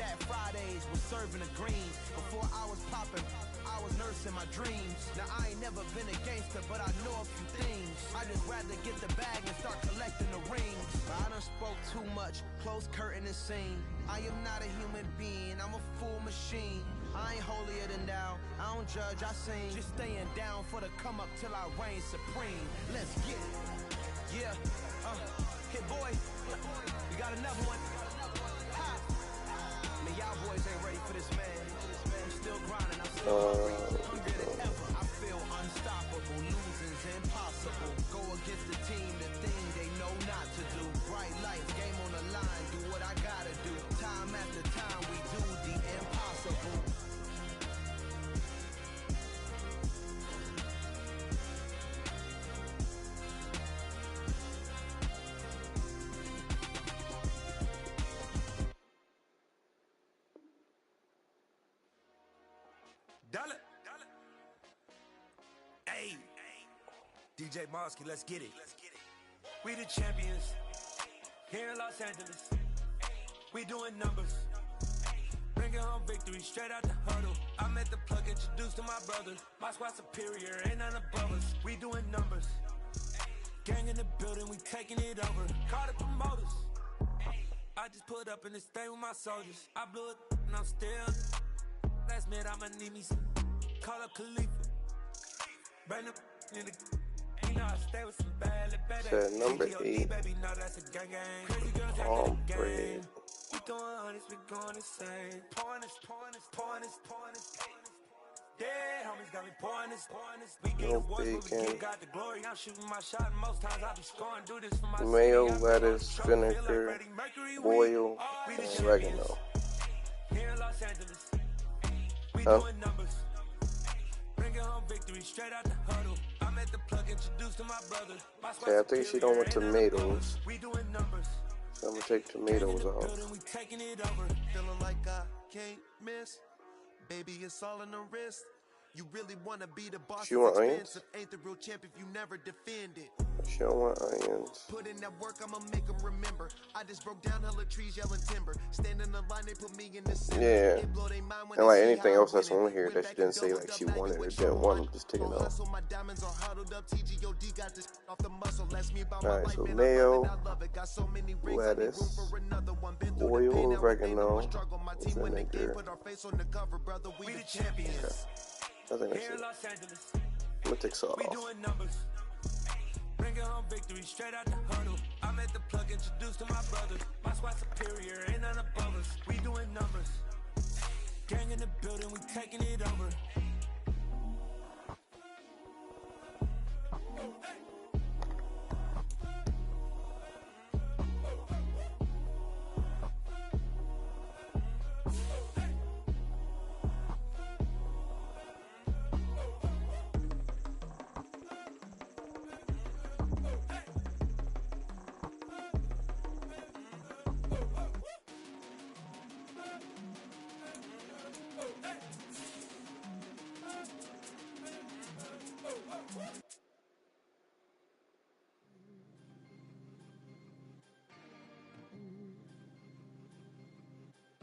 that Fridays was serving the green. Before I was popping, I was nursing my dreams. Now I ain't never been a gangster, but I know a few things. I just rather get the bag and start collecting the rings. But I done spoke too much, close curtain and scene. I am not a human being, I'm a full machine. I ain't holier than thou, I don't judge, I sing. Just staying down for the come up till I reign supreme. Let's get it. Yeah, hit boy, we got another one. Ha. Man, y'all boys ain't ready for this, man. I'm still grinding, I'm still hungrier than ever. I feel unstoppable, losing's impossible. Go against the team, the thing they know not to do. Bright lights, game on the line, do what I gotta do. Time after time, we do the impossible. Dollar. Hey, DJ Mosky, let's get it. We the champions here in Los Angeles. We doing numbers, bringing home victory straight out the huddle. I met the plug, introduced to my brother. My squad superior, ain't none above us. We doing numbers, gang in the building, we taking it over. Call the promoters. I just put up in this thing with my soldiers. I blew it and I'm still. Last minute I'ma need me some. Call up Khalifa. Bring up in the. You know I stay with some bad Said number 8. Baby, no, that's a gang gang. Crazy girls acting the game. We going honest, we going insane. Pouring this. Yeah, homies got me pouring this. We get awards, but we got the glory. I'm shooting my shot, and most times I be scoring. Do this for my mayo, lettuce, vinegar, oil, and oregano. Here in Los Angeles. We doing numbers, bringing home victory straight out the huddle. I'm at the plug, introduced to my brother. Okay, I think she don't want tomatoes. We doing numbers, so I'm gonna take tomatoes out. We taking it over. Feeling like I can't miss. Baby, it's all in the wrist. You really wanna be the boss? She want onions? Ain't the real champ if you never defend it. She don't want onions. Put in that work, I'ma make them remember. I just broke down hella trees, yelling timber. Standing in the line, they put me in the center. Yeah. And like anything else that's on here that she didn't say like she wanted or didn't want, I'm just taking it off. Alright, so mayo, lettuce, oil, oregano, vinegar. We the champions. I think that's it. I'm gonna take salt off. Bringing home victory straight out the huddle. I'm at the plug, introduced to my brother. My squad superior, ain't none above us. We doing numbers, gang in the building, we taking it over.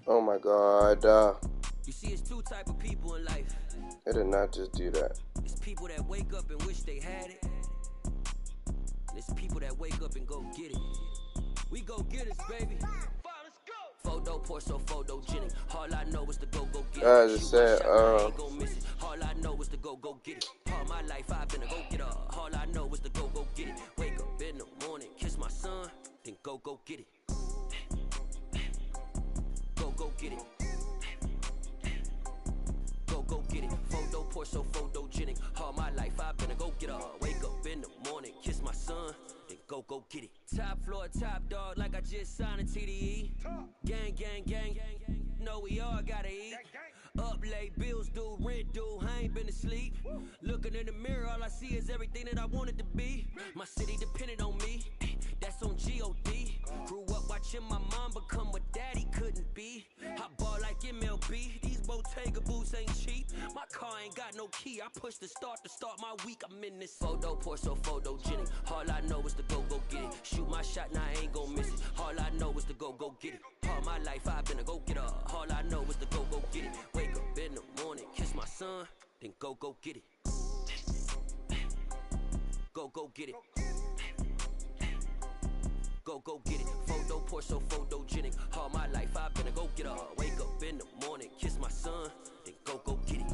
Oh my god. You see, it's two type of people in life. I did not just do that. It's people that wake up and wish they had it. And it's people that wake up and go get it. We go get it, baby. Photo pour so photogenic. All I know is to go get it. I just said, All I know is to go get it. All my life I've been a go get it. All I know is to go get it. Wake up in the morning, kiss my son, then go get it. Go get it. Go get it. Photo pour so photogenic. All my life I've been a go get it. Wake up in the morning, kiss my son, then go get it. Top floor, top dog, like I just signed a TDE. Gang, gang, gang. No, we all gotta eat. Up late, bills due, rent due, I ain't been asleep. Looking in the mirror, all I see is everything that I wanted to be. My city depended on me, that's on G.O.D. Grew up watching my mom become what daddy couldn't be. I ball like MLB, these Bottega boots ain't cheap. My car ain't got no key, I push the start to start my week. I'm in this photo pour so photogenic. All I know is to go get it. Shoot my shot, now I ain't gon' miss it. All I know is to go get it. All my life I've been a go getter. All I go get it. Go get it. Go get it. Photo poor, so photogenic. All my life I've been a go getter. Wake up in the morning, kiss my son, then go get it.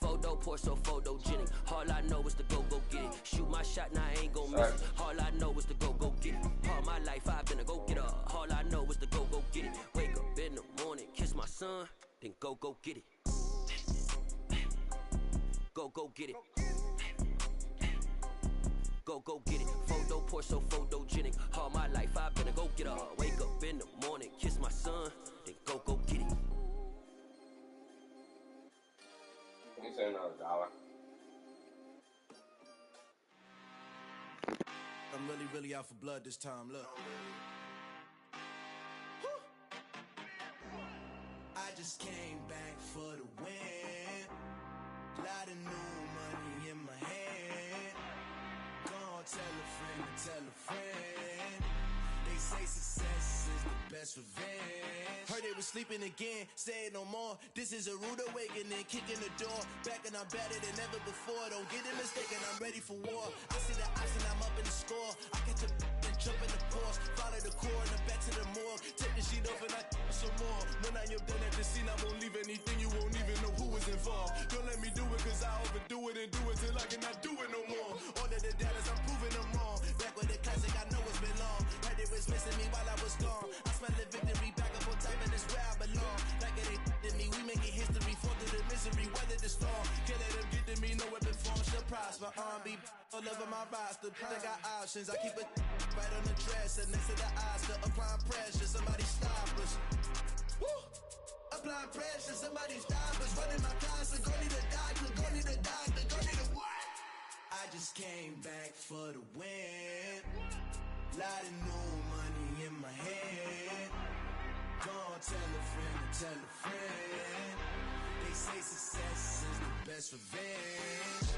Photo poor, so photogenic. All I know is to go get it. Shoot my shot, now I ain't gon' miss it. All I know is to go get it. All my life I've been a go getter. All I know is to go get it. Wake up in the morning, kiss my son, then go get it. Go get it. Go get it. Photo poor, so photogenic. All my life I've been a go getter. Wake up in the morning, kiss my son, then go get it. Can you say another $1? I'm really out for blood this time, look. I just came back for the win. Lot of new money in my hand. Gonna tell a friend. They say success is the best revenge. Heard they was sleeping again, say it no more. This is a rude awakening, kicking the door. Back and I'm better than ever before. Don't get it mistaken, I'm ready for war. I see the option, I'm up in the score. I catch a and jump in the course. Follow the core and the back to the morgue. Take the sheet off and I some more. When I am done at the scene, I won't leave anything. You won't even know who was involved. Don't let me do it, cause I overdo it and do it till I cannot do it no more. All of the doubters, I'm proving them wrong. Back with the classic, I know it's been long. Heard it was missing me while I was gone. I smell the victory, back up on time, and it's where I belong. Like it ain't to me, we making history. Fall through the misery, weather the storm. Can't let them get to me, no weapon form shall prosper. R&B all over my roster. I got options, I keep it right on the dresser. Next to the Oscar, applying pressure, somebody stop us. Woo! Applying pressure, somebody stop us. Running my closet, go need a doctor, go need a doctor, go need a what? I just came back for the win. Lot of new money in my hand. Gonna tell a friend. They say success is the best revenge.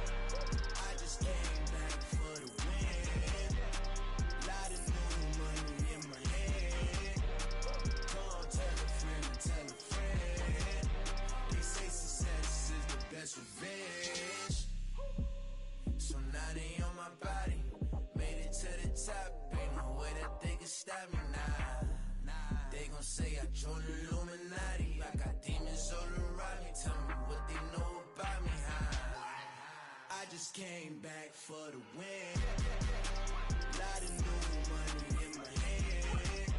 I just came back for the win. Lot of new money in my hand. Gonna tell a friend. They say success is the best revenge. So now they on my body. Made it to the top. Ain't no way that they can stop me now. They gon' say I joined the Illuminati. I got demons all around me. Tell me what they know about me, huh? I just came back for the win. Lot of new money in my hand.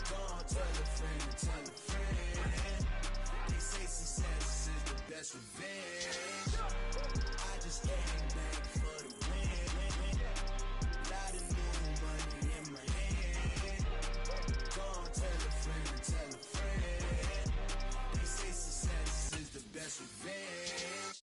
Gonna tell a friend. They say success is the best revenge. I just came back for the win. Lot of new money in my hand. Gonna tell a friend. They say success is the best revenge.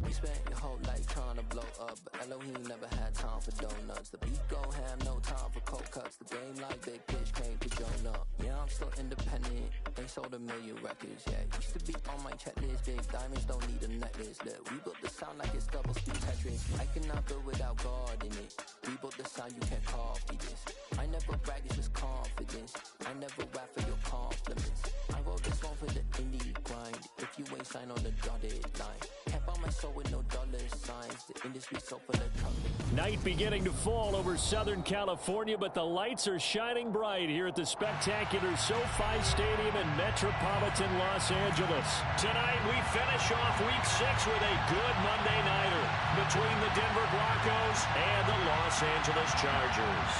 We spent your whole life trying to blow up, but Elohim never had time for donuts. The beat go ham, no time for cold cuts. The game like Big Pitch came to join up. Yeah, I'm still independent, ain't sold a million records yet. Used to be on my checklist, big diamonds don't need a necklace. Look, we built the sound like it's double speed Tetris. I cannot build without God in it. We built the sound, you can't copy this. I never brag, it's just confidence. I never rap for your compliments. I wrote this one for the indie grind. If you ain't signed on the dotted line, can't buy my soul with no dollar signs. The industry so full of company. Night beginning to fall over Southern California, but the lights are shining bright here at the spectacular SoFi Stadium in metropolitan Los Angeles. Tonight we finish off Week 6 with a good Monday nighter between the Denver Broncos and the Los Angeles Chargers.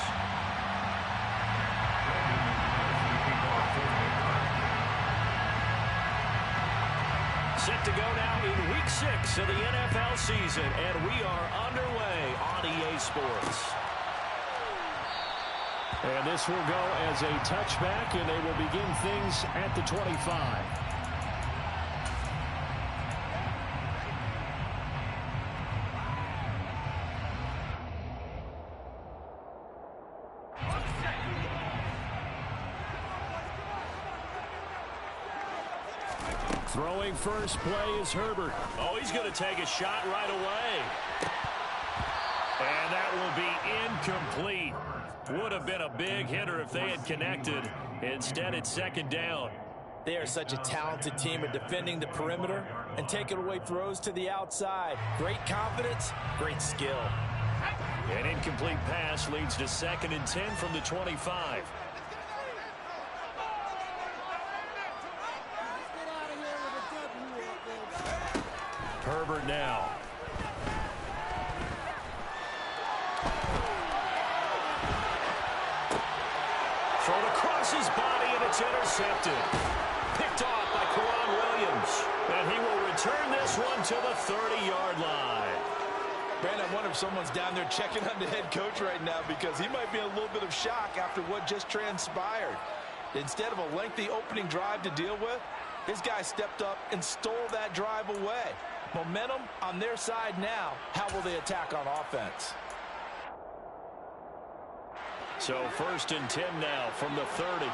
Set to go now in Week 6 of the NFL season, and we are underway on EA Sports. And this will go as a touchback, and they will begin things at the 25. Throwing first play is Herbert. Oh, he's going to take a shot right away. And that will be incomplete. Would have been a big hitter if they had connected. Instead, it's second down. They are such a talented team at defending the perimeter and taking away throws to the outside. Great confidence, great skill. An incomplete pass leads to 2nd and 10 from the 25. Herbert now. Thrown across his body, and it's intercepted. Picked off by Quran Williams. And he will return this one to the 30-yard line. Brandon, I wonder if someone's down there checking on the head coach right now, because he might be in a little bit of shock after what just transpired. Instead of a lengthy opening drive to deal with, his guy stepped up and stole that drive away. Momentum on their side now. How will they attack on offense? So 1st and 10 now from the 30.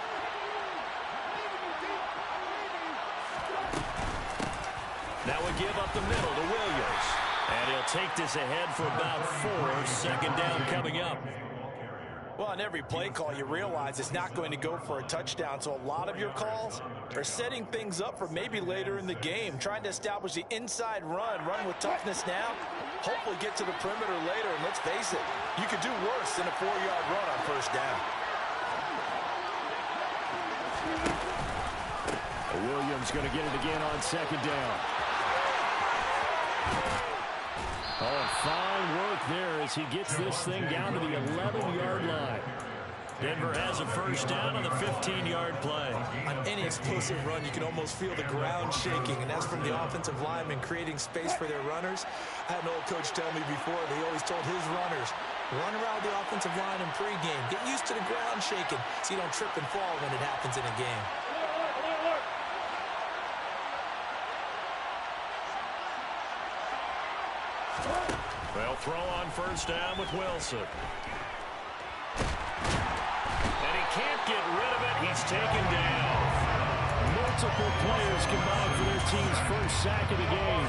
Now we give up the middle to Williams. And he'll take this ahead for about 4. Second down coming up. Well, on every play call, you realize it's not going to go for a touchdown. So a lot of your calls are setting things up for maybe later in the game, trying to establish the inside run with toughness now, hopefully get to the perimeter later. And let's face it, you could do worse than a 4-yard run on first down. Williams going to get it again on second down. Oh, fine work there as he gets this thing down to the 11-yard line. Denver has a first down on the 15-yard play. On any explosive run, you can almost feel the ground shaking, and that's from the offensive linemen creating space for their runners. I had an old coach tell me before, that he always told his runners, run around the offensive line in pregame. Get used to the ground shaking so you don't trip and fall when it happens in a game. Well, throw on first down with Wilson. And he can't get rid of it. He's taken down. Multiple players combined for their team's first sack of the game.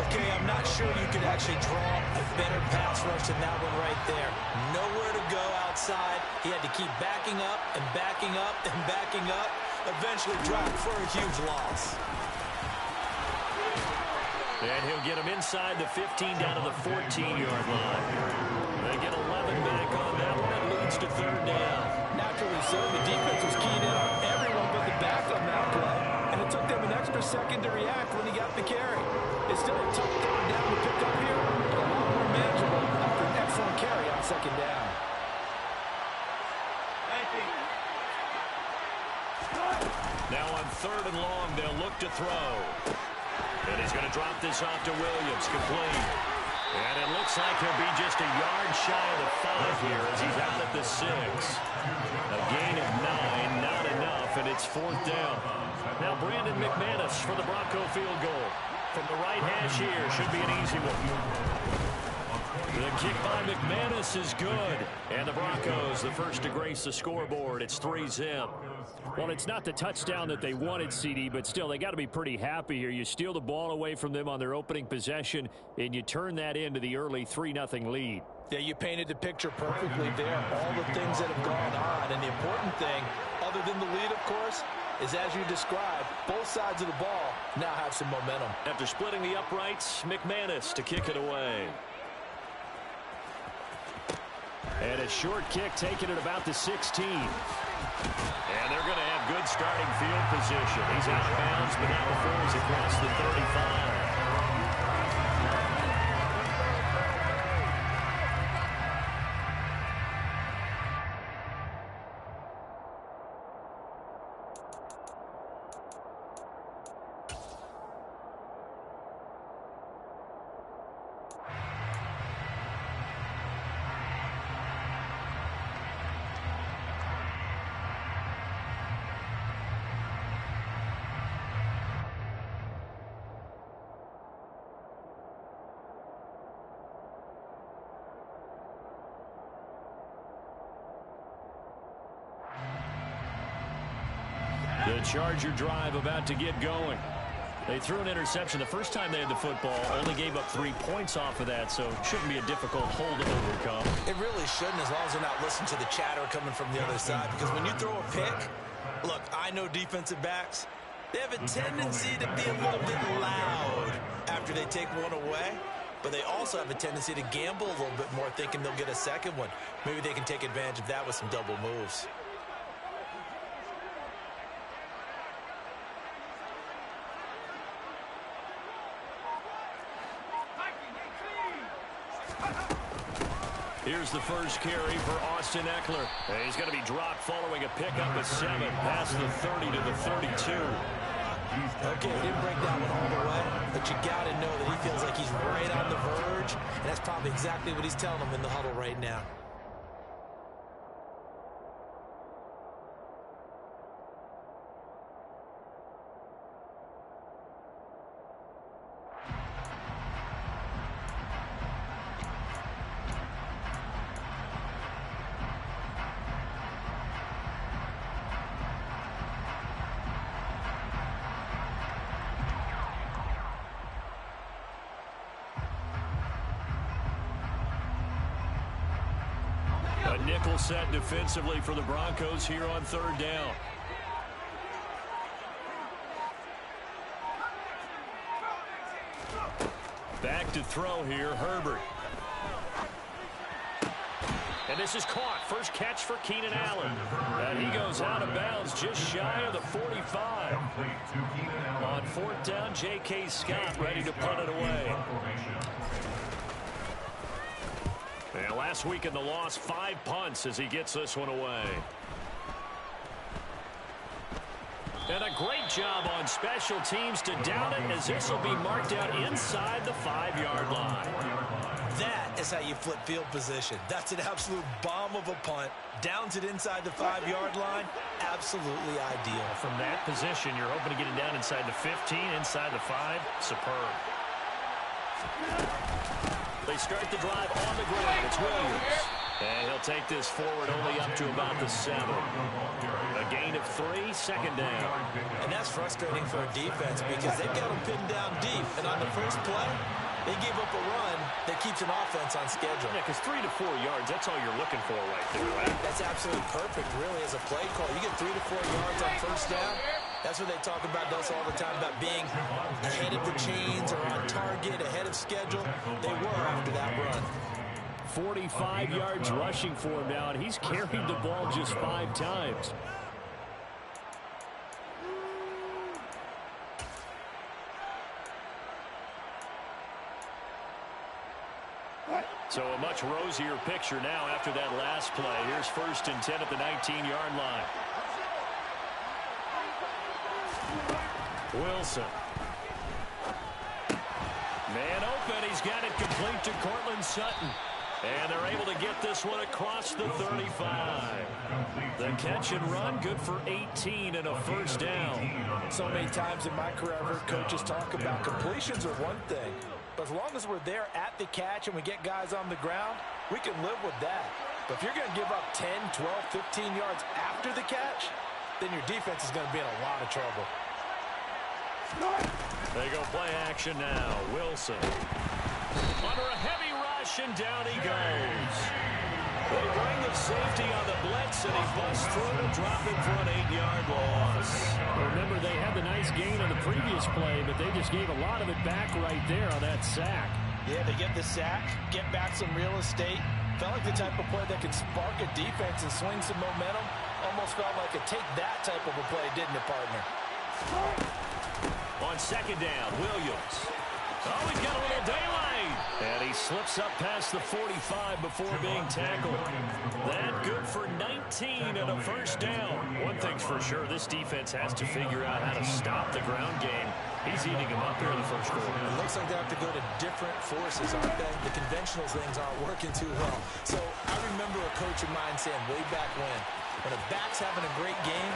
Okay, I'm not sure you could actually draw a better pass rush than that one right there. Nowhere to go outside. He had to keep backing up and backing up and backing up. Eventually dropped for a huge loss. And he'll get him inside the 15 down to the 14-yard line. They get 11 back on that one. It leads to third down. Naturally so. The defense was keyed in on everyone but the back on that play. And it took them an extra second to react when he got the carry. It's still a tough third down to pick up here, but a lot more manageable after an excellent carry on second down. Now on 3rd and long, they'll look to throw. And he's going to drop this off to Williams, complete. And it looks like he'll be just a yard shy of the 5 here as he's out at the 6. A gain of 9, not enough, and it's 4th down. Now Brandon McManus for the Bronco field goal. From the right hash here, should be an easy one. The kick by McManus is good. And the Broncos, the first to grace the scoreboard. It's 3-zip. Well, it's not the touchdown that they wanted, CD, but still, they got to be pretty happy here. You steal the ball away from them on their opening possession, and you turn that into the early 3-0 lead. Yeah, you painted the picture perfectly there. All the things that have gone on. And the important thing, other than the lead, of course, is as you described, both sides of the ball now have some momentum. After splitting the uprights, McManus to kick it away. And a short kick taken at about the 16. And they're going to have good starting field position. He's out of bounds, but not before he's across the 35. The Charger drive about to get going. They threw an interception the first time they had the football, only gave up 3 points off of that, so it shouldn't be a difficult hole to overcome. It really shouldn't, as long as they're not listening to the chatter coming from the other side, because when you throw a pick, look, I know defensive backs, they have a tendency to be a little bit loud after they take one away, but they also have a tendency to gamble a little bit more, thinking they'll get a second one. Maybe they can take advantage of that with some double moves. Here's the first carry for Austin Eckler. He's going to be dropped following a pickup of 7 past the 30 to the 32. Okay, he didn't break that one all the way, but you got to know that he feels like he's right on the verge, and that's probably exactly what he's telling them in the huddle right now. A nickel set defensively for the Broncos here on 3rd down. Back to throw here, Herbert. And this is caught. First catch for Keenan Allen. And he goes out of bounds just shy of the 45. On 4th down, J.K. Scott ready to punt it away. And last week in the loss, 5 punts as he gets this one away. And a great job on special teams to down it, as this will be marked out inside the 5-yard line. That is how you flip field position. That's an absolute bomb of a punt. Downs it inside the 5-yard line. Absolutely ideal. From that position, you're hoping to get it down inside the 15, inside the 5. Superb. They start the drive on the ground. It's Williams. And he'll take this forward only up to about the 7. A gain of 3, 2nd down. And that's frustrating for a defense because they've got them pinned down deep. And on the first play, they give up a run that keeps an offense on schedule. Yeah, because 3 to 4 yards, that's all you're looking for right there, right? That's absolutely perfect, really, as a play call. You get 3 to 4 yards on first down. That's what they talk about us all the time, about being ahead of the chains or on target, ahead of schedule. They were after that run. 45 yards rushing for him now, and he's carried the ball just 5 times. So a much rosier picture now after that last play. Here's 1st and 10 at the 19-yard line. Wilson. Man open. He's got it complete to Cortland Sutton. And they're able to get this one across the 35. The catch and run, good for 18 and a 1st down. So many times in my career, I've heard coaches talk about completions are one thing. But as long as we're there at the catch and we get guys on the ground, we can live with that. But if you're going to give up 10, 12, 15 yards after the catch, then your defense is going to be in a lot of trouble. They go play action now. Wilson. Under a heavy rush, and down he goes. They bring the safety on the blitz, and he busts through to drop him for an 8-yard loss. Remember, they had the nice gain on the previous play, but they just gave a lot of it back right there on that sack. Yeah, they get the sack, get back some real estate. Felt like the type of play that could spark a defense and swing some momentum. Almost felt like a take that type of a play, didn't it, partner? On 2nd down, Williams. Oh, he's got a little daylight. And he slips up past the 45 before being tackled. That good for 19 and a 1st down. One thing's for sure, this defense has to figure out how to stop the ground game. He's eating them up here in the 1st quarter. It looks like they have to go to different forces, aren't they? The conventional things aren't working too well. So I remember a coach of mine saying way back when a back's having a great game,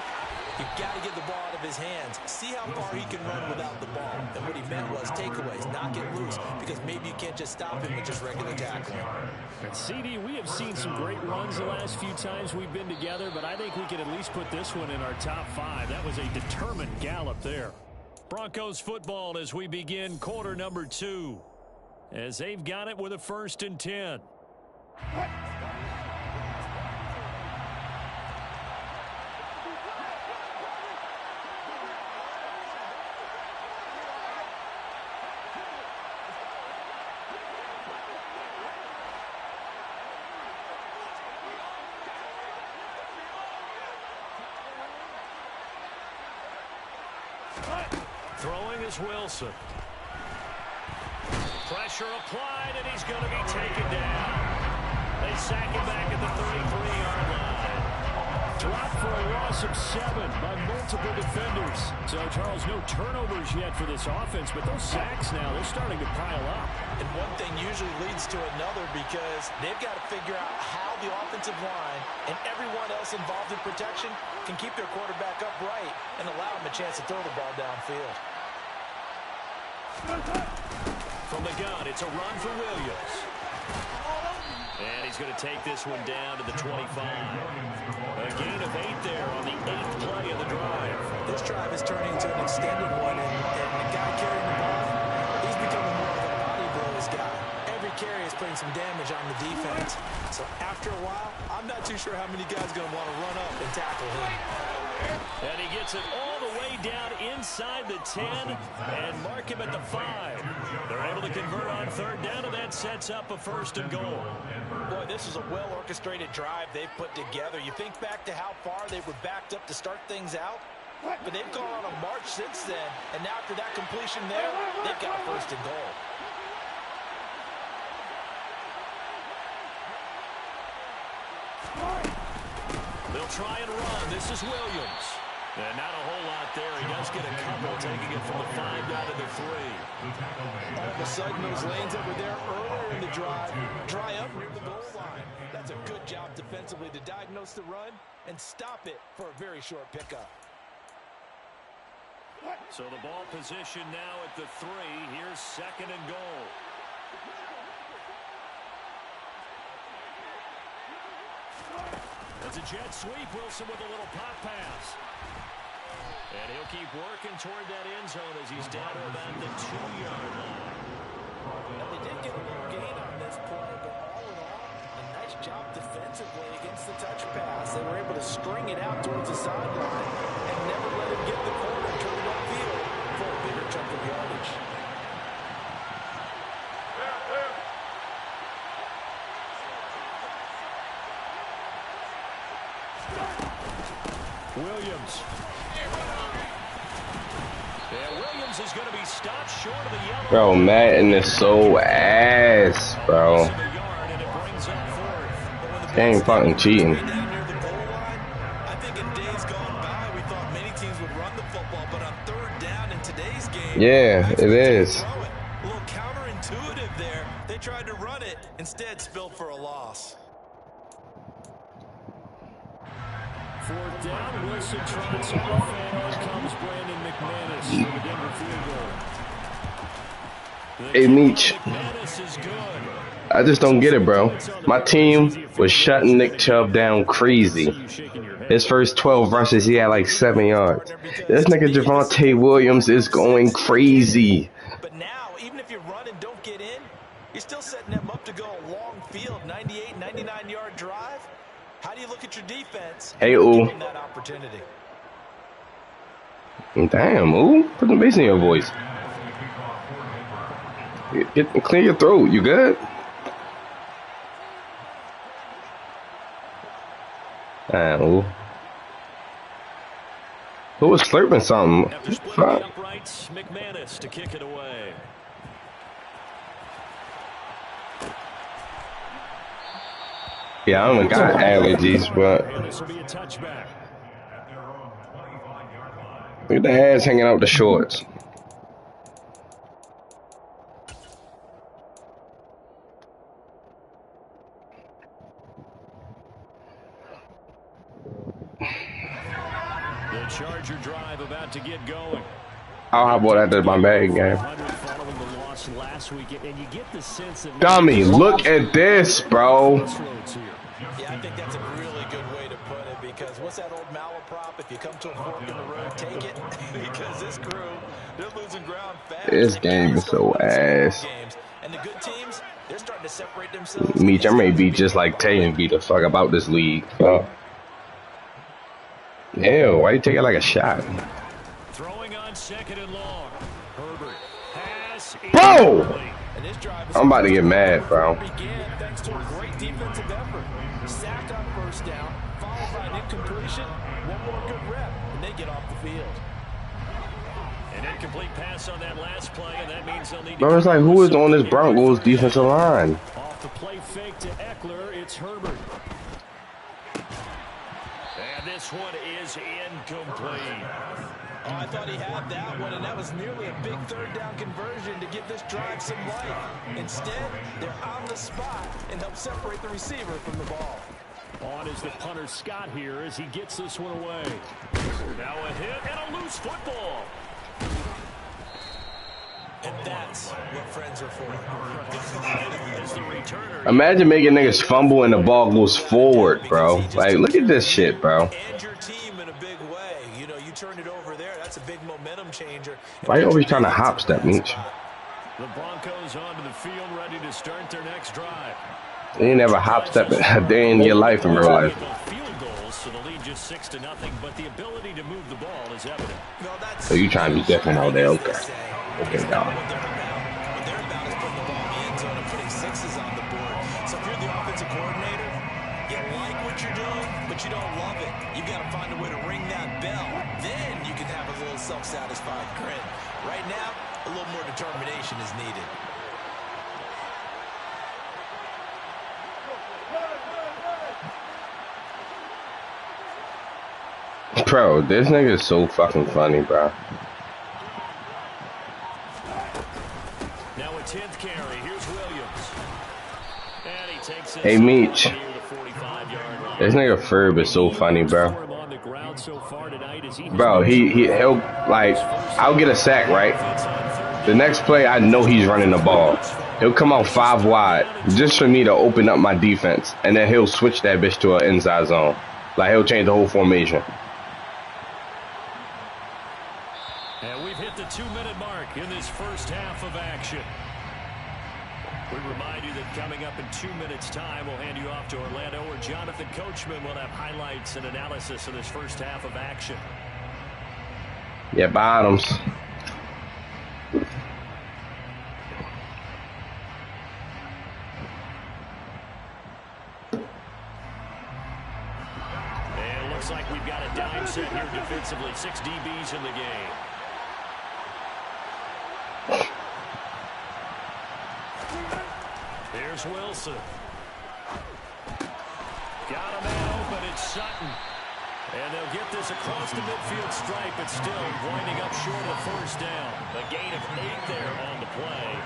you've got to get the ball out of his hands. See how far he can run without the ball. And what he meant was takeaways, not get loose, because maybe you can't just stop him with just regular tackling. And CD, we have seen some great runs the last few times we've been together, but I think we can at least put this one in our top 5. That was a determined gallop there. Broncos football as we begin quarter number 2. As they've got it with a 1st and 10. Throwing is Wilson. Pressure applied, and he's going to be taken down. They sack him back at the 33-yard line. Dropped for a loss of 7 by multiple defenders. So, Charles, no turnovers yet for this offense, but those sacks now, they're starting to pile up. And one thing usually leads to another because they've got to figure out how the offensive line and everyone else involved in protection can keep their quarterback upright and allow him a chance to throw the ball downfield. From the gun, it's a run for Williams. And he's going to take this one down to the 25. A gain of 8 there on the 8th play of the drive. This drive is turning into an extended one, and the guy carrying the ball, he's becoming more of a body blows guy. Every carry is putting some damage on the defense. So after a while, I'm not too sure how many guys are going to want to run up and tackle him. And he gets it all the way down inside the 10 and mark him at the 5. They're able to convert on 3rd down, and that sets up a 1st and goal. Boy, this is a well-orchestrated drive they've put together. You think back to how far they were backed up to start things out, but they've gone on a march since then, and now after that completion there, they've got a 1st and goal. They'll try and run. This is Williams. And not a whole lot there. He does get a couple, taking it from the 5 down to the 3. All of a sudden, those lanes that were there earlier in the drive dry up near the goal line. That's a good job defensively to diagnose the run and stop it for a very short pickup. So the ball position now at the 3. Here's 2nd and goal. That's a jet sweep. Wilson with a little pop pass. And he'll keep working toward that end zone as he's down to about the 2-yard line. Now, they did get a little gain on this play, but all in all, a nice job defensively against the touch pass. They were able to string it out towards the sideline and never let him get the corner and turn it upfield for a bigger chunk of yardage. Williams. Yeah, Williams is going to be stopped short of the yellow. Bro, Madden is so ass, bro. Game fucking cheating. I think in days gone by, we thought many teams would run the football, but on 3rd down in today's game, yeah, it is. A little counterintuitive there. They tried to run it, instead spilled for a loss. 4th down, Wilson trots off, and here comes Brandon McManus for the Denver field goal. Hey, Meech. I just don't get it, bro. My team was shutting Nick Chubb down crazy. His first 12 rushes, he had like 7 yards. This nigga Javonte Williams is going crazy. But now, even if you run and don't get in, you're still setting them up to go a long field, 98, 99-yard drive. How do you look at your defense? Hey, ooh. That opportunity. Damn, ooh. Put the bass in your voice. Clear your throat. You good? Damn, ooh. Who was slurping something? After splitting the uprights, McManus to kick it away. Yeah, I don't got allergies, but This will be a touchback. look at the ass hanging out the shorts. The Charger drive about to get going. I'll hop on after my bag game. Following the loss last week, and you get the sense that Dummy, look at this, bro. Yeah, I think that's a really good way to put it because what's that old malaprop? If you come to a fork in the road, take it. Because this crew They're losing ground fast. This game is so ass. And the good teams, they're starting to separate themselves. Meech, I may be just like Tay and be the fuck about this league. Ew, why you take it like a shot? Throwing on second and long. Herbert has Bro! I'm about to get mad, bro. Began thanks to a great defensive effort. Sack on first down, followed by an incompletion, one more good rep, and they get off the field. An incomplete pass on that last play, and that means they'll need to... Bro, it's like, who is on this Broncos defensive line? Off the play fake to Eckler, it's Herbert. And this one is incomplete. Oh, I thought he had that one, and that was nearly a big third down conversion to give this drive some life. Instead, they're on the spot and help separate the receiver from the ball. On is the punter Scott here as he gets this one away. Now a hit and a loose football. And that's what friends are for. Imagine making niggas fumble and the ball goes forward, bro. Like, look at this shit, bro. And your team in a big way. You know, you turn it over there. That's a big momentum changer. Why you always trying to hop step, Meech? The Broncos onto the field ready to start their next drive. You ain't never hop step a day in your life in real life. Field goals, so the lead just 6-0, but the ability to move the ball is evident. So you trying to be different out there, okay. Okay, dog. What they're about is putting the ball in the end zone and putting sixes on the board. So if you're the offensive coordinator, you like what you're doing, but you don't love it. You got to find a way to ring that bell. Then you can have a little self-satisfied grin. Right now, a little more determination is needed. Bro, this nigga is so fucking funny, bro. Now a 10th carry. Here's Williams. And he takes it. Hey, Meech. This nigga Ferb is so funny, bro. Bro, he'll, like, I'll get a sack, right? The next play, I know he's running the ball. He'll come out 5 wide just for me to open up my defense. And then he'll switch that bitch to an inside zone. Like, he'll change the whole formation. And we've hit the 2-minute mark in this first half of action. We remind you that coming up in 2 minutes' time, we'll hand you off to Orlando, where Jonathan Coachman will have highlights and analysis of this first half of action. Yeah, bottoms. And it looks like we've got a dime set here defensively. 6 DBs in the game. Here's Wilson. Got him out open. It's Sutton. And they'll get this across the midfield stripe. It's still winding up short of first down. A gain of 8 there on the play.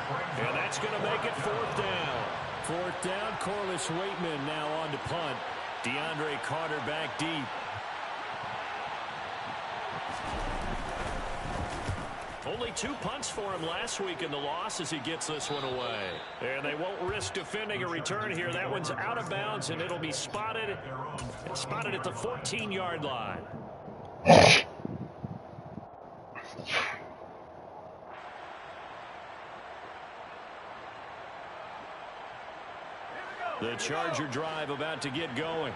And that's going to make it 4th down. 4th down, Corliss Waitman now on to punt. DeAndre Carter back deep. Only 2 punts for him last week in the loss as he gets this one away. And they won't risk defending a return here. That one's out of bounds, and it'll be spotted at the 14-yard line. The Charger drive about to get going.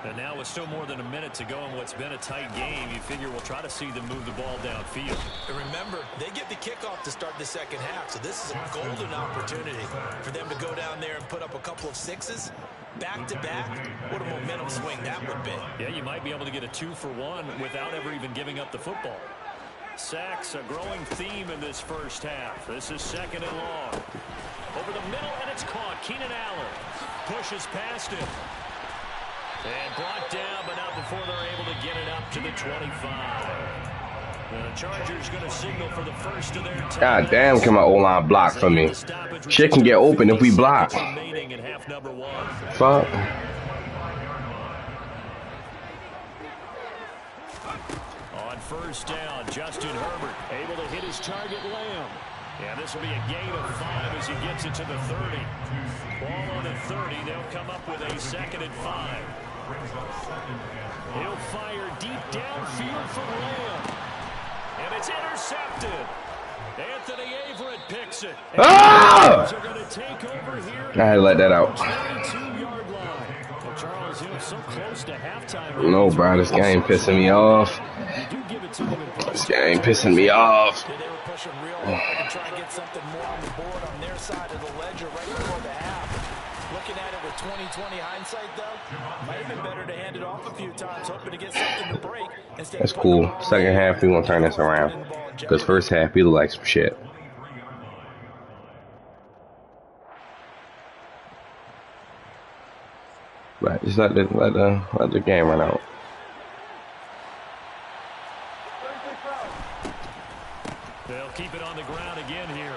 And now with still more than a minute to go in what's been a tight game, you figure we'll try to see them move the ball downfield. And remember, they get the kickoff to start the second half, so this is a golden opportunity for them to go down there and put up a couple of sixes back-to-back. What a momentum swing that would be. Yeah, you might be able to get a 2-for-1 without ever even giving up the football. Sacks, a growing theme in this first half. This is 2nd and long. Over the middle, and it's caught. Keenan Allen pushes past him. And blocked down, but not before they're able to get it up to the 25. The Chargers going to signal for the first of their time. God damn, can my O-line block for me? Shit can get open if we block. Fuck. On first down, Justin Herbert able to hit his target, Lamb. Yeah, this will be a gain of 5 as he gets it to the 30. Ball on the 30. They'll come up with a 2nd and 5. He'll fire deep downfield for Lamb. And it's intercepted. Anthony Averett picks it. Ah! Are going to take over here. I had to let that out. 22-yard line. Well, Charles, so close to halftime. No, bro, this game pissing me off. You do give it to them in This game pissing me off. They were pushing real hard to try and get something more on the board on their side of the ledger right before the half. Looking at it with 20/20 hindsight, though, might have been better to hand it off a few times, hoping to get something to break. That's cool. Second half, we gonna turn this around. Because first half, we look like some shit. But just let the game run out. They'll keep it on the ground again here.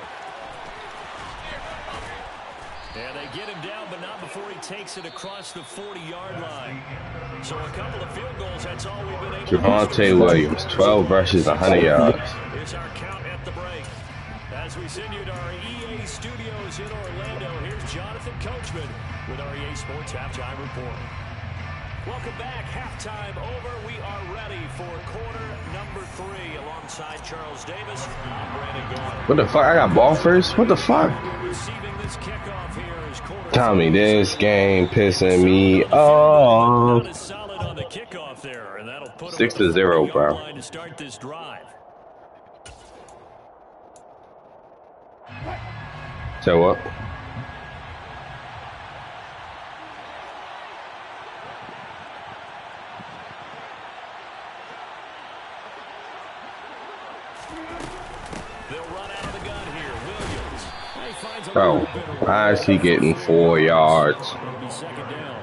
And they get him down, but not before he takes it across the 40-yard line. So a couple of field goals, that's all we've been able to do. Javonte Williams, 12 rushes, 100 yards. Here's our count at the break. As we send you to our EA studios in Orlando, here's Jonathan Coachman with our EA Sports Halftime Report. Welcome back. Halftime over. We are ready for quarter number 3 alongside Charles Davis. I'm Brandon Gordon. What the fuck? I got ball first? What the fuck? Receiving this kickoff here is quarter Tommy, this game pissing me off. 6-0, bro. To start this drive. So what? They'll run out of the gun here. Williams. He finds a Bro, why is he getting 4 yards? It'll be second down.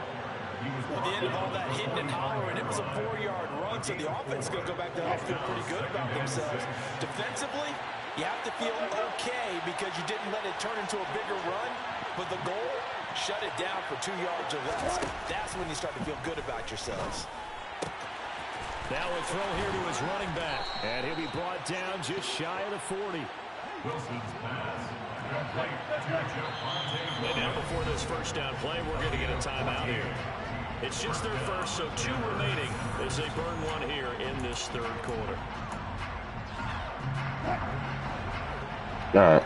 At the end of all that hitting and hollering, it was a 4-yard run, so the offense is going to go back there and feel pretty good about themselves. Defensively, you have to feel okay because you didn't let it turn into a bigger run, but the goal, shut it down for 2 yards or less. That's when you start to feel good about yourselves. Now a throw here to his running back. And he'll be brought down just shy of the 40. And now before this first down play, we're going to get a timeout here. It's just their first, so 2 remaining as they burn one here in this third quarter. All right.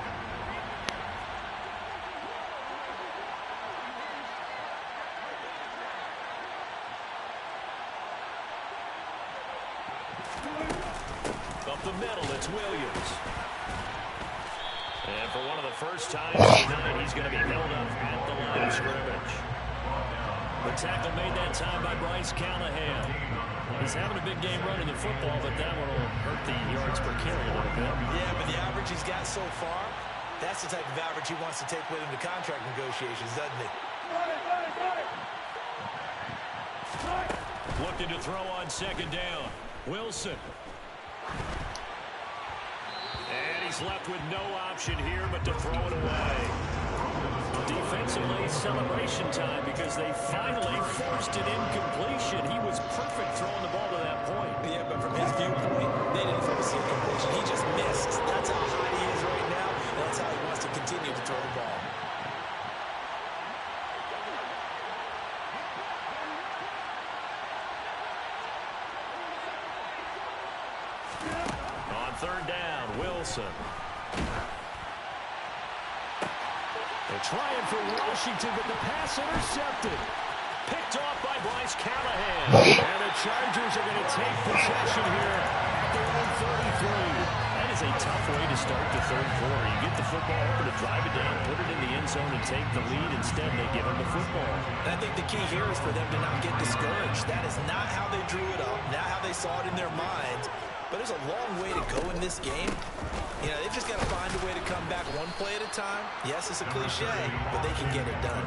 Up the middle, it's Williams. And for one of the first times tonight, he's going to be held up at the line of scrimmage. The tackle made that time by Bryce Callahan. He's having a big game running the football, but that one will hurt the yards per carry a little bit. Yeah, but the average he's got so far, that's the type of average he wants to take with him to contract negotiations, doesn't he? Looking to throw on second down. Wilson. And he's left with no option here but to throw it away. Defensively, celebration time because they finally forced an incompletion. He was perfect throwing the ball to that point. Yeah, but from his viewpoint, they didn't force the incompletion. He just missed. That's how hot he is right now, and that's how he wants to continue to throw the ball. On third down, Wilson. They're trying for Washington, but the pass intercepted. Picked off by Bryce Callahan. And the Chargers are going to take possession here at their own 33. That is a tough way to start the third quarter. You get the football over to drive it down, put it in the end zone, and take the lead. Instead, they give them the football. And I think the key here is for them to not get discouraged. That is not how they drew it up, not how they saw it in their minds. But there's a long way to go in this game. You know, they've just got to find a way to come back one play at a time. Yes, it's a cliche, but they can get it done.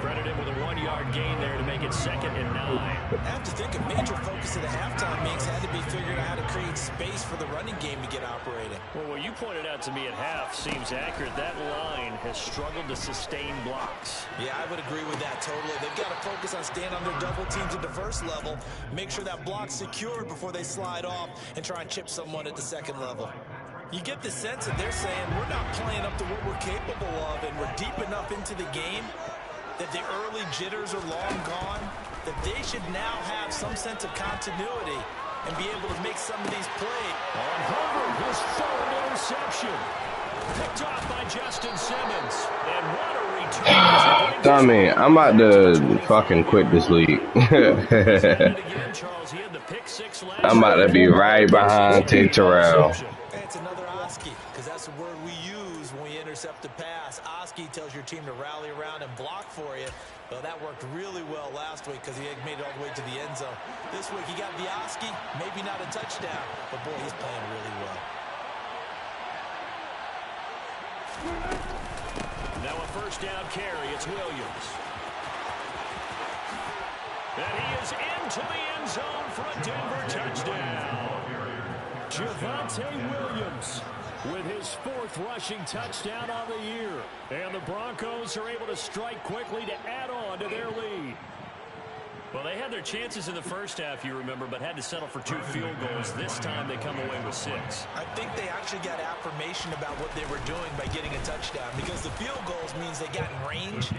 Credited with a 1-yard gain there to make it 2nd and 9. I have to think a major focus of the halftime meetings had to be figuring out how to create space for the running game to get operating. Well, what you pointed out to me at half seems accurate. That line has struggled to sustain blocks. Yeah, I would agree with that totally. They've got to focus on staying on their double teams at the first level, make sure that block's secured before they slide off and try and chip someone at the second level. You get the sense that they're saying we're not playing up to what we're capable of, and we're deep enough into the game that the early jitters are long gone, that they should now have some sense of continuity and be able to make some of these plays. On Herbert, his third interception. Picked off by Justin Simmons. And what a return. Dummy, I'm about to fucking quit this league. I'm about to be right behind Tay Terrell. It's another Oski, because that's the word we use when we intercept a pass. Oski tells your team to rally around and block for you. Well, that worked really well last week because he had made it all the way to the end zone. This week he got the Oski, maybe not a touchdown, but boy, he's playing really well. Now a first down carry. It's Williams. And he is into the end zone for a Denver touchdown. Javonte Williams with his fourth rushing touchdown on the year. And the Broncos are able to strike quickly to add on to their lead. Well, they had their chances in the first half, you remember, but had to settle for 2 field goals. This time they come away with 6. I think they actually got affirmation about what they were doing by getting a touchdown, because the field goals means they got in range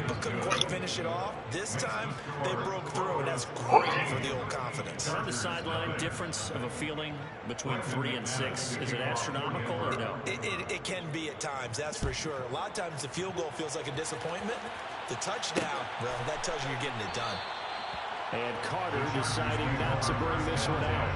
but couldn't quite finish it off. This time they broke through, and that's great for the old confidence. On the sideline, difference of a feeling between 3 and 6, is it astronomical or no? It can be at times, that's for sure. A lot of times the field goal feels like a disappointment. The touchdown, well, that tells you you're getting it done. And Carter deciding not to bring this one out.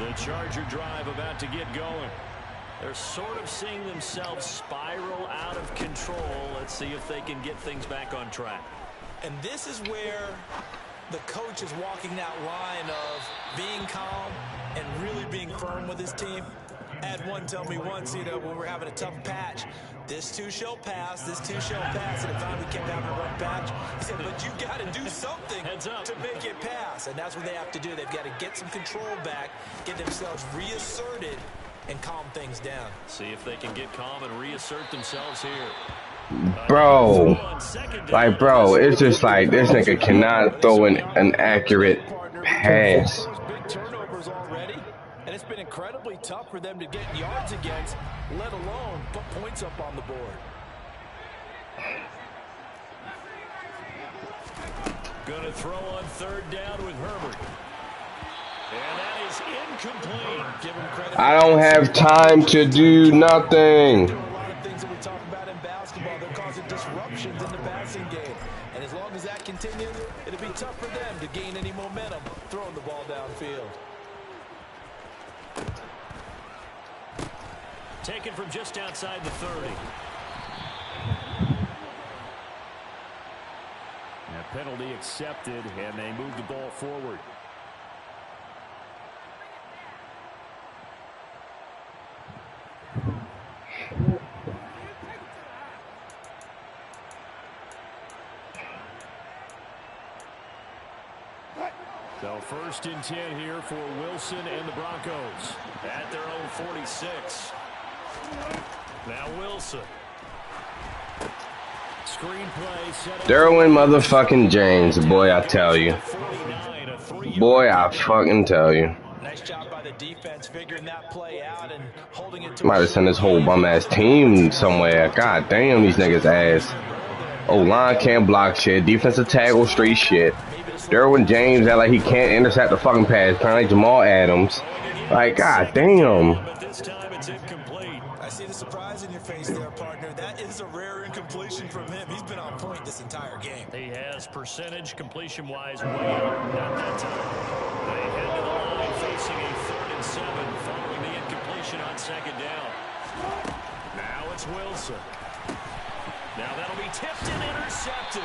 The Charger drive about to get going. They're sort of seeing themselves spiral out of control. Let's see if they can get things back on track. And this is where the coach is walking that line of being calm and really being firm with his team. I had one tell me once, when we were having a tough patch, this too shall pass, this too shall pass, and finally we kept having a rough patch. He said, but you got to do something to make it pass, and that's what they have to do. They've got to get some control back, get themselves reasserted, and calm things down. See if they can get calm and reassert themselves here. Bro, it's just like this nigga cannot throw an accurate pass. Big turnovers already, and it's been incredibly tough for them to get yards against, let alone put points up on the board. Gonna throw on third down with Herbert. And that is incomplete. Give him credit. I don't have time to do nothing. They're causing disruptions in the passing game. And as long as that continues, it'll be tough for them to gain any momentum throwing the ball downfield. Taken from just outside the 30. A penalty accepted, and they move the ball forward. So 1st and 10 here for Wilson and the Broncos at their own 46. Now Wilson. Screenplay set up. Derwin motherfucking James, boy, I tell you. Boy, I fucking tell you. Nice job by the defense figuring that play out and holding it to. Might have sent this whole bum ass team somewhere. God damn, these niggas ass. O-line can't block shit. Defensive tackle straight shit. Derwin James act like he can't intercept the fucking pass, kind of like Jamal Adams. Like, god damn. But this time it's incomplete. I see the surprise in your face there, partner. That is a rare incompletion from him. He's been on point this entire game. He has percentage completion-wise way up. Not that time. They head to the line facing a 3rd and 7 following the incompletion on 2nd down. Now it's Wilson. Now that'll be tipped and intercepted.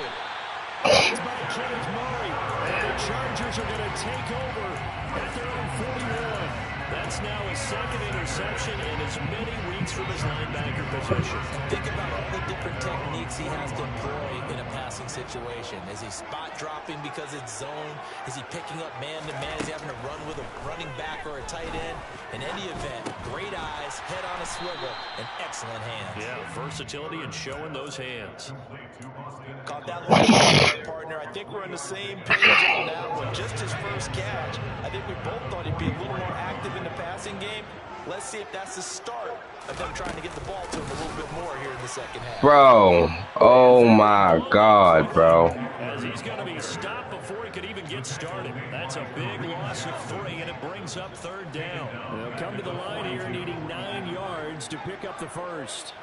It's by Kenneth Murray. And the Chargers are going to take over at their own 41. That's now his 2nd interception in as many weeks from his linebacker position. Think about all the different techniques he has to employ in a passing situation. Is he spot dropping because it's zone? Is he picking up man-to-man? Is he having to run with a running back or a tight end? In any event, great eyes, head on a swivel, and excellent hands. Yeah, versatility and showing those hands. Caught that one, partner. I think we're on the same page on that one. Just his first catch. I think we both thought he'd be a little more active in the passing game. Let's see if that's the start of them trying to get the ball to him a little bit more here in the second half. Bro, oh my God, bro. As he's going to be stopped before he could even get started. That's a big loss of 3, and it brings up 3rd down. They'll come to the line here needing 9 yards to pick up the first.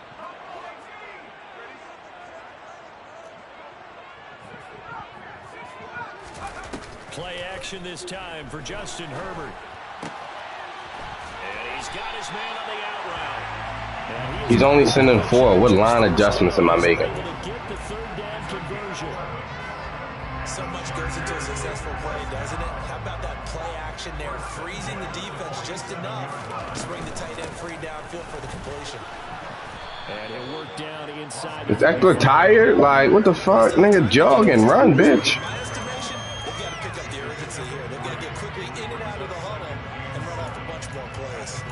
Play action this time for Justin Herbert. And he's got his man on the out route. He's only sending 4. What line adjustments am I making? Get the 3rd down conversion. So much goes into a successful play, doesn't it? How about that play action there, freezing the defense just enough to bring the tight end free downfield for the completion. And it worked down inside. Is Eckler tired? Like, what the fuck? Nigga, jog and run, bitch. My estimation, they've got to pick up the urgency here. They've got to get quickly in and out of the huddle and run off a bunch more plays.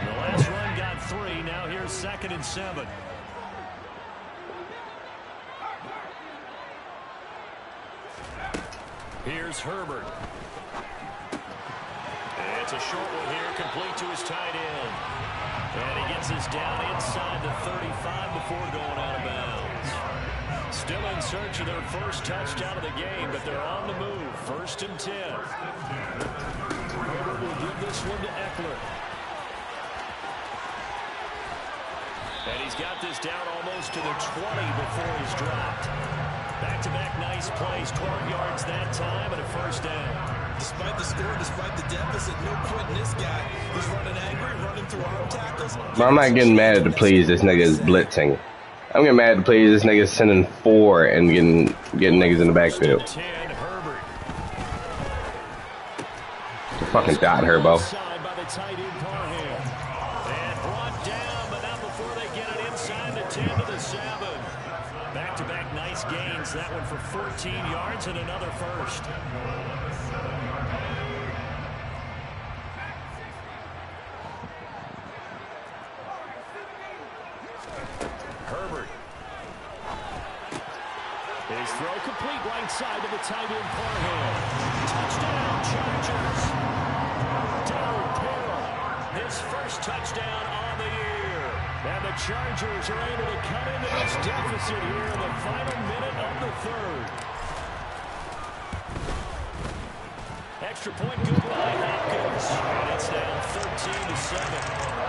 The last run got 3. Now here's 2nd and 7. Here's Herbert. It's a short one here, complete to his tight end. And he gets us down inside the 35 before going out of bounds. Still in search of their first touchdown of the game, but they're on the move. 1st and 10. Herbert will give this one to Eckler. And he's got this down almost to the 20 before he's dropped. Back-to-back nice plays, 12 yards that time, and a 1st down. Despite the score, despite the deficit, no quitting this guy. He's running angry, running through arm tackles. But I'm not getting mad at the plays this nigga is blitzing. I'm getting mad at the plays this nigga is sending 4 and getting niggas in the backfield. 10, Herbert. Fucking dot Herbo. Inside by the tight end Parham. And brought down, but not before they get it inside the 10 to the 7. Back-to-back nice gains. That one for 14 yards and another 1st. Herbert. His throw complete right side to the tight end Parham. Touchdown Chargers. Darrell Perrill, his first touchdown on the year. And the Chargers are able to cut into this deficit here in the final minute of the 3rd. Extra point good by Hopkins. And it's now 13 to 7.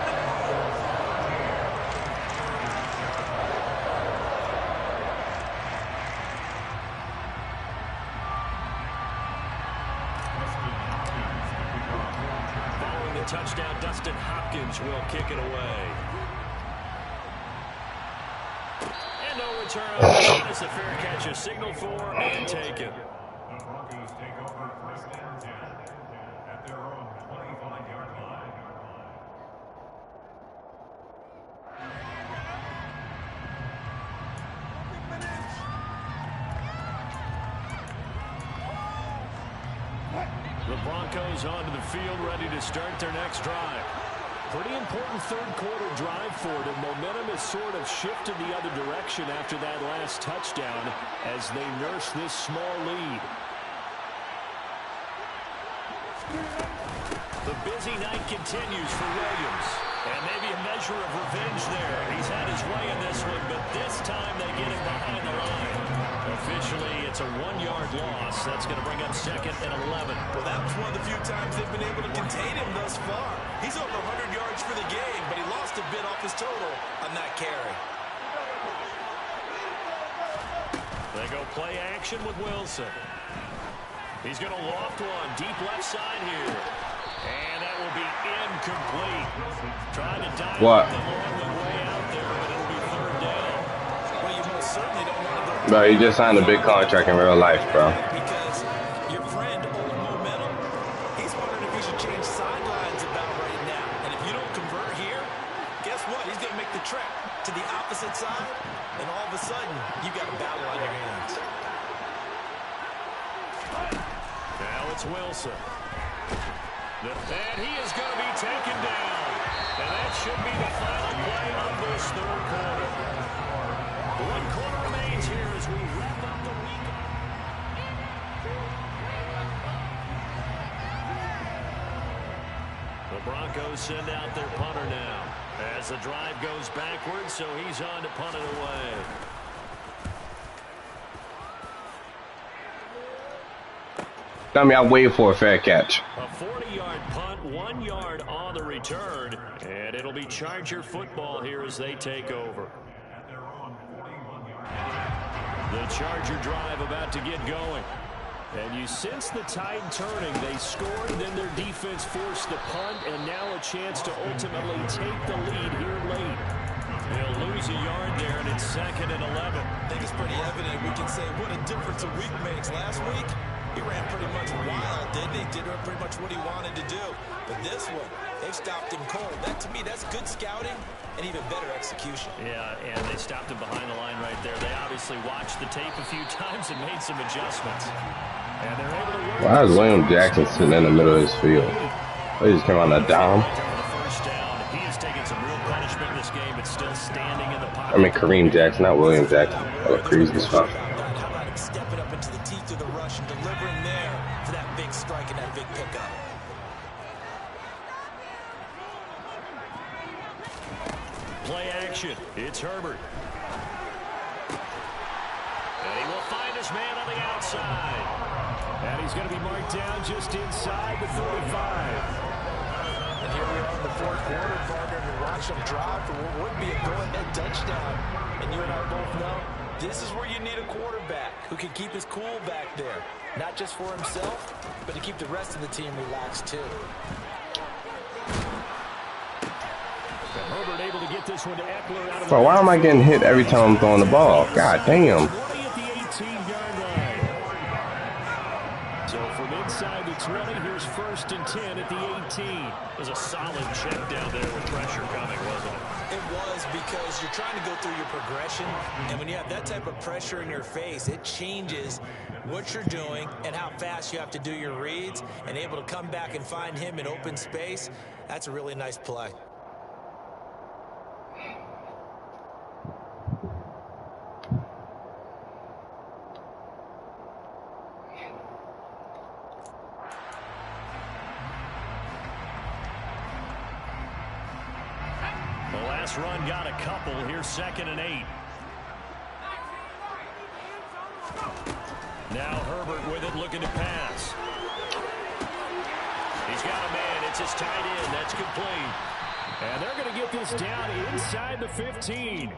Touchdown, Dustin Hopkins will kick it away. And no return on that. It's a fair catch, a signal for and taken. The Broncos take over 1st and 10 at their own 25-yard line. The Broncos onto the field, ready to start their next drive. Pretty important 3rd quarter drive for them. Momentum has sort of shifted the other direction after that last touchdown as they nurse this small lead. The busy night continues for Williams. And maybe a measure of revenge there. He's had his way in this one, but this time they get him behind the line. Officially, it's a 1-yard loss. That's going to bring up 2nd and 11. Well, that was one of the few times they've been able to contain him thus far. He's over 100 yards for the game, but he lost a bit off his total on that carry. They go play action with Wilson. He's going to loft one deep left side here. And that will be incomplete. Trying to dive what? the long way out there, but it'll be 3rd down. Well, you most certainly don't want to go. Bro, you just signed a big contract in real life, bro. Because your friend, Old Momentum, he's wondering if he should change sidelines about right now. And if you don't convert here, guess what? He's going to make the trek to the opposite side, and all of a sudden, you got a battle on your hands. Now it's Wilson. And he is going to be taken down. And that should be the final play of this 3rd quarter. 1 quarter remains here as we wrap up the week. Broncos send out their punter now. As the drive goes backwards, so he's on to punt it away. I mean, I'm waiting for a fair catch. A 40-yard punt, 1 yard on the return, and it'll be Charger football here as they take over. The Charger drive about to get going. And you sense the tide turning. They scored, then their defense forced the punt, and now a chance to ultimately take the lead here late. They'll lose a yard there, and it's 2nd and 11. I think it's pretty evident. We can say what a difference a week makes. Last week, he ran pretty much wild, didn't he? Did pretty much what he wanted to do. But this one, they've stopped him cold. That, to me, that's good scouting and even better execution. Yeah, and they stopped him behind the line right there. They obviously watched the tape a few times and made some adjustments. And they're able to work. Why is William Jackson sitting in the middle of his field? He just came on a dime. He has taken some real punishment in this game, but still standing in the pocket. I mean, Kareem Jackson, not William Jackson. Oh, crazy as fuck. How about him stepping up into the teeth of the rush and delivering there for that big strike and that big pickup? Play action. It's Herbert. And he will find his man on the outside. And he's going to be marked down just inside the 35. And here we are in the 4th quarter, partner, and watch him drive for what would be a go-ahead touchdown. And you and I both know this is where you need a quarterback who can keep his cool back there. Not just for himself, but to keep the rest of the team relaxed too. Herbert able to get this one to Eckler out of Bro, why am I getting hit every time I'm throwing the ball? God damn. 20 at the 18-yard line. So from inside the 20, here's 1st and 10 at the 18. It was a solid check down there with pressure coming, wasn't it? It was, because you're trying to go through your progression, and when you have that type of pressure in your face, it changes what you're doing and how fast you have to do your reads, and able to come back and find him in open space. That's a really nice play. The last run got a couple. Here's 2nd and 8. Now Herbert with it, looking to pass. He's got a man. It's his tight end. That's complete. And they're going to get this down inside the 15.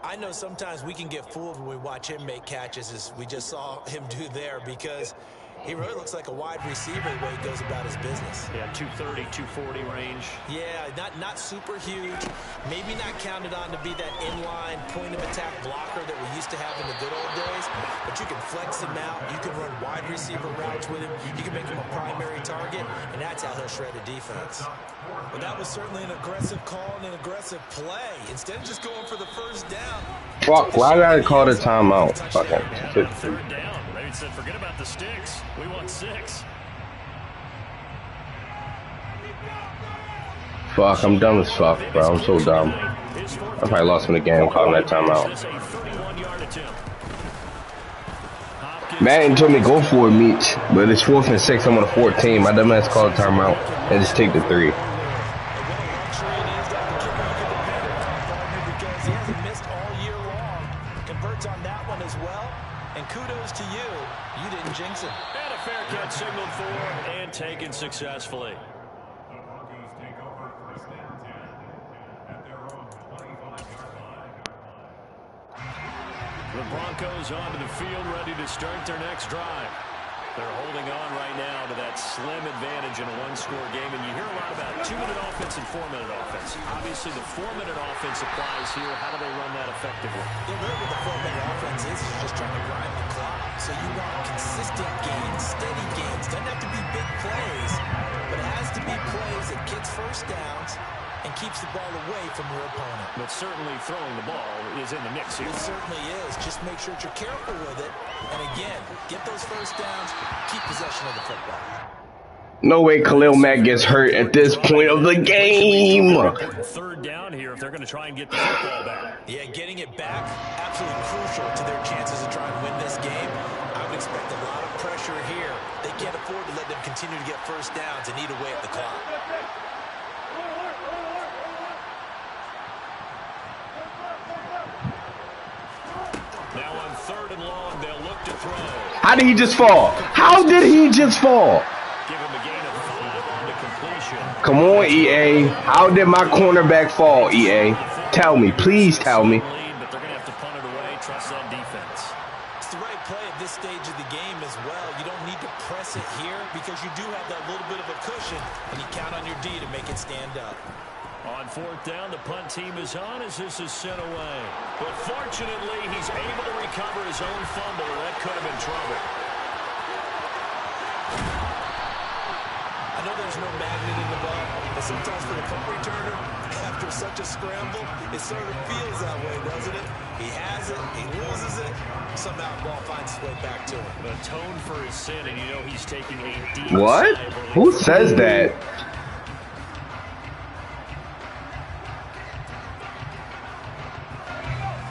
I know sometimes we can get fooled when we watch him make catches, as we just saw him do there, because he really looks like a wide receiver the way he goes about his business. Yeah, 230, 240 range. Yeah, not super huge. Maybe not counted on to be that inline point-of-attack blocker that we used to have in the good old days. But you can flex him out. You can run wide receiver routes with him. You can make him a primary target, and that's how he'll shred a defense. But that was certainly an aggressive call and an aggressive play. Instead of just going for the first down. Fuck, why I gotta call the timeout? Fucking. Yeah, 3rd down. They said, forget about the sticks. We want 6. Fuck, I'm dumb as fuck, bro. I'm so dumb. I probably lost in the game calling that timeout. Madden told me go for it, Meach, but it's 4th and 6. I'm on a 14. My dumb ass called a timeout and just take the 3. And a fair catch signaled for and taken successfully. The Broncos take over 1st and 10 at their own 25-yard line. The Broncos onto the field, ready to start their next drive. They're holding on right now to that slim advantage in a one-score game, and you hear a lot about 2-minute offense and 4-minute offense. Obviously, the 4-minute offense applies here. How do they run that effectively? Yeah, really what the 4-minute offense is just trying to grind the clock. So you want consistent gains, steady gains. Doesn't have to be big plays, but it has to be plays that gets first downs and keeps the ball away from your opponent. But certainly throwing the ball is in the mix here. It certainly is. Just make sure that you're careful with it. And again, get those first downs, keep possession of the football. No way Khalil Mack gets hurt at this point of the game. 3rd down here if they're going to try and get the football back. Yeah, getting it back, absolutely crucial to their chances to try and win this game. I would expect a lot of pressure here. They can't afford to let them continue to get first downs and eat away at the clock. Now on 3rd and long, they'll look to throw. How did he just fall? How did he just fall? Give him a gain of 5 on the completion. Come on, EA. How did my cornerback fall, EA? Tell me. Please tell me. But they're going to have to punt it away. Trust that defense. It's the right play at this stage of the game as well. You don't need to press it here because you do have that little bit of a cushion, and you count on your D to make it stand up. On 4th down, the punt team is on as this is sent away. But fortunately, he's able to recover his own fumble. That could have been trouble. I know there's no magnet in the ball, but sometimes for the punt returner, after such a scramble, it sort of feels that way, doesn't it? He has it, he loses it, somehow the ball finds its way back to him. Atone for his sin, and you know he's taking a deep What? sigh of relief. Who says that?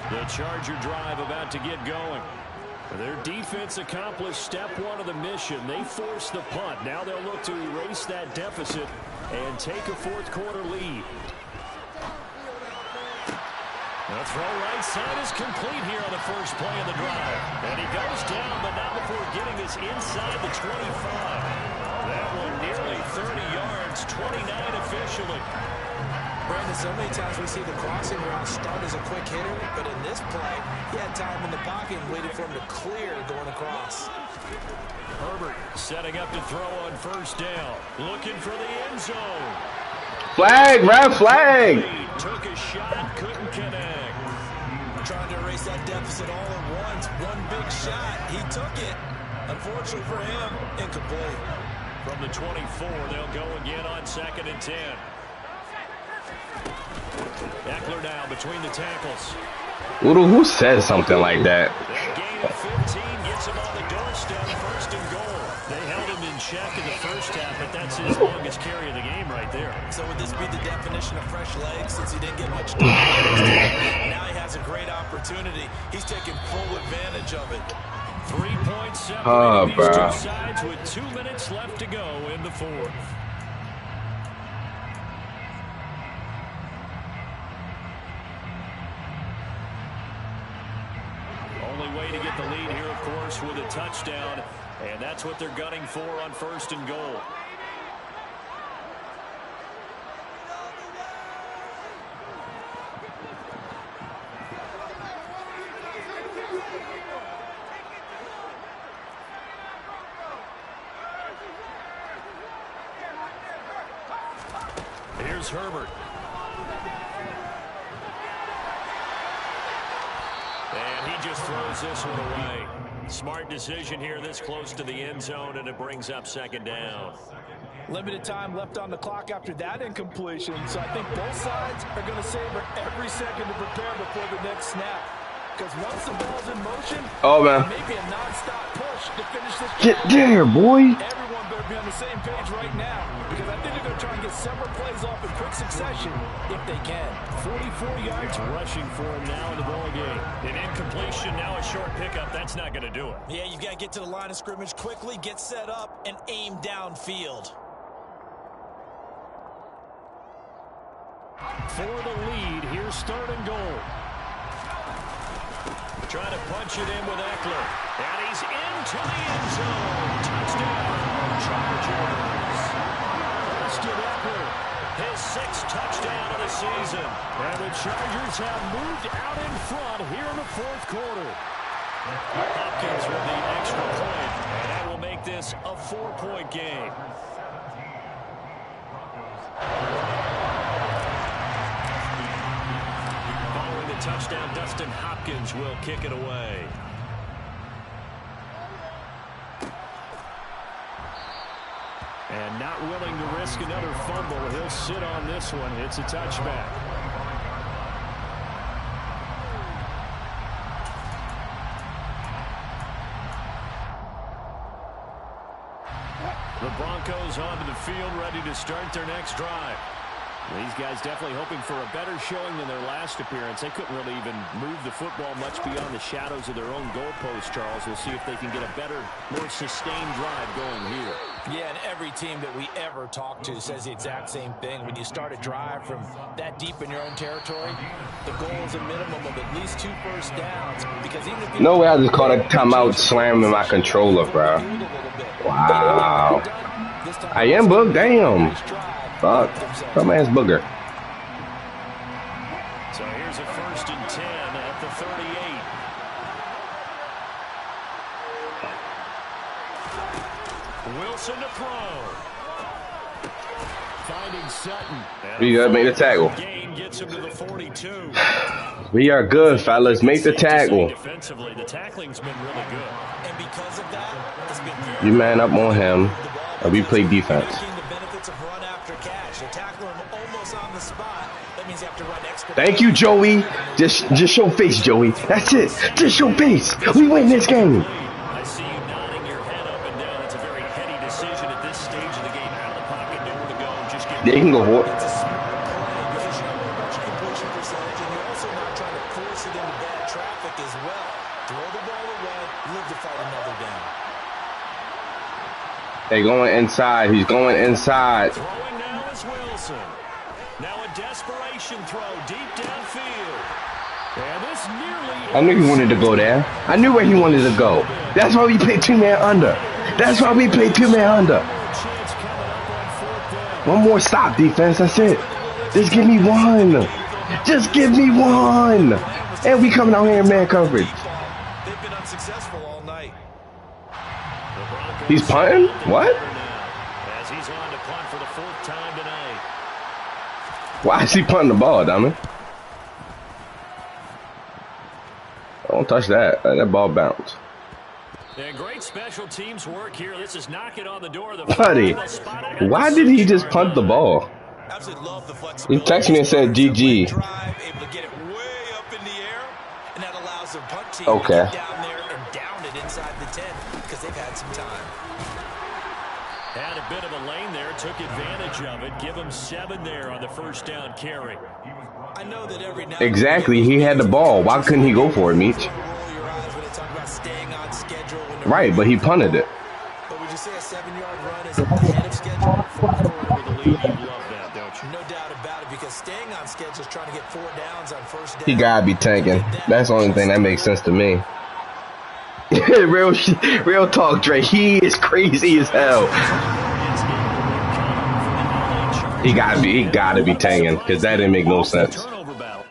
The Charger drive about to get going. Their defense accomplished step 1 of the mission. They forced the punt. Now they'll look to erase that deficit and take a 4th quarter lead. The throw right side is complete here on the first play of the drive. And he goes down, but not before getting this inside the 25. That one nearly 30 yards, 29 officially. Brandon, so many times we see the crossing route start as a quick hitter, but in this play, he had time in the pocket and waited for him to clear going across. Herbert setting up to throw on 1st down. Looking for the end zone. Flag, red flag. Took a shot, couldn't connect. Trying to erase that deficit all at once. One big shot. He took it. Unfortunately for him, incomplete. From the 24, they'll go again on 2nd and 10. Eckler now between the tackles. Who says something like that? That gain of 15 gets him on the doorstep, 1st and goal. They held him in check in the first half, but that's his longest carry of the game right there. So would this be the definition of fresh legs since he didn't get much time? Now he has a great opportunity. He's taking full advantage of it. 3 points separating these two sides with 2 minutes left to go in the 4th. Only way to get the lead here, of course, with a touchdown, and that's what they're gunning for on 1st and goal. Here's Herbert. And he just throws this one away. Smart decision here this close to the end zone, and it brings up 2nd down. Limited time left on the clock after that incompletion, so I think both sides are going to savor every second to prepare before the next snap. Because once the ball's in motion, maybe a non-stop push to finish this. Get there, boy. Everyone better be on the same page right now, because I think they're going to try and get several plays off in quick succession if they can. 44 yards rushing for him now in the ball game. An incompletion, now a short pickup. That's not going to do it. Yeah, you've got to get to the line of scrimmage quickly, get set up, and aim downfield. For the lead, here's 3rd and goal. Trying to punch it in with Eckler. And he's into the end zone. Touchdown, Chargers. Austin Eckler, his 6th touchdown of the season. And the Chargers have moved out in front here in the 4th quarter. Hopkins with the extra point. And that will make this a 4-point game. Touchdown, Dustin Hopkins will kick it away. And not willing to risk another fumble, he'll sit on this one. It's a touchback. The Broncos onto the field, ready to start their next drive. These guys definitely hoping for a better showing than their last appearance. They couldn't really even move the football much beyond the shadows of their own goalpost, Charles. We'll see if they can get a better, more sustained drive going here. Yeah, and every team that we ever talk to says the exact same thing. When you start a drive from that deep in your own territory, the goal is a minimum of at least 2 first downs. Because even if no way I just caught a timeout slamming my controller, bro. Wow. I am booked. Damn. Fuck. Dumbass booger. So here's a 1st and 10 at the 38. Wilson to throw. Finding Sutton. We gotta make the tackle. Gain gets him to the 42. We are good, fellas. Make the tackle. Defensively, the tackling's been really good. And because of that, it's been You man up on him, and we play defense. Thank you, Joey. Just show face, Joey. That's it. Just show face. We win this game. I see you nodding your head up and down. It's a very heady decision at this stage of the game. Out of the pocket, nowhere to go. Just get. Yeah, you can go for it. They going inside. He's going inside. Throwing now is Wilson. Now a desperation throw deep downfield. And this nearly. I knew he wanted to go there. I knew where he wanted to go. That's why we played 2-man under. That's why we played 2-man under. One more stop, defense. That's it. Just give me one. Just give me one. And we coming out here in man coverage. They've been unsuccessful all night. He's punting? What? As he's on to punt for the 4th time tonight. Why is he punting the ball, dummy? Don't touch that. Let that ball bounce. And great special teams work here. This is knocking on the door of the Buddy, why did he just punt the ball? Absolutely love the He flexibility. texted me and said GG. Drive, able to get it way up in the air, and that allows the punt team Okay. to get down there and down it inside the 10 because they've had some time. Had a bit of a lane there, took advantage of it. Give him 7 there on the 1st down carry. I know that every now Exactly. He had the ball. Why couldn't he go for it, Meech? roll your eyes when they talk about staying on schedule. Right, but he punted it. But would you say a 7-yard run is ahead of schedule? With the lead, you love that, don't you? No doubt about it, because staying on schedule is trying to get 4 downs on 1st down. He gotta be tanking. That's the only thing that makes sense to me. real talk, Dre. He is crazy as hell. He gotta be tanking, because that didn't make no sense. Turnover battle.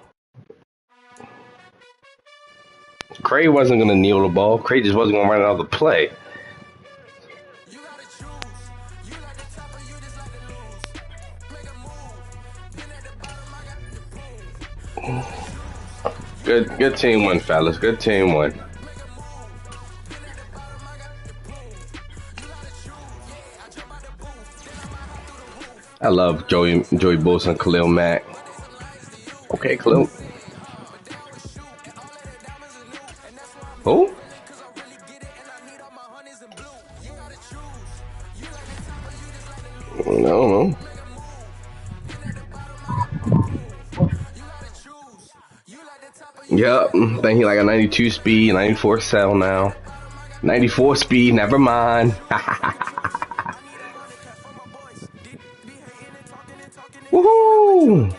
Cray wasn't gonna kneel the ball. Cray just wasn't gonna run another play. You gotta choose. You like the top or you just like to lose. Make a move. Then at the bottom I got the prove. Good team win, fellas. Good team win. Make a move. Then at the bottom I got the prove. You gotta choose. Yeah, I jump out the booth. Then I ride through the roof. I love Joey Bosa and Khalil Mack. Okay, Khalil. Who? I don't know. Yep, I think he like a 92 speed, 94 cell now. 94 speed, never mind. Woohoo!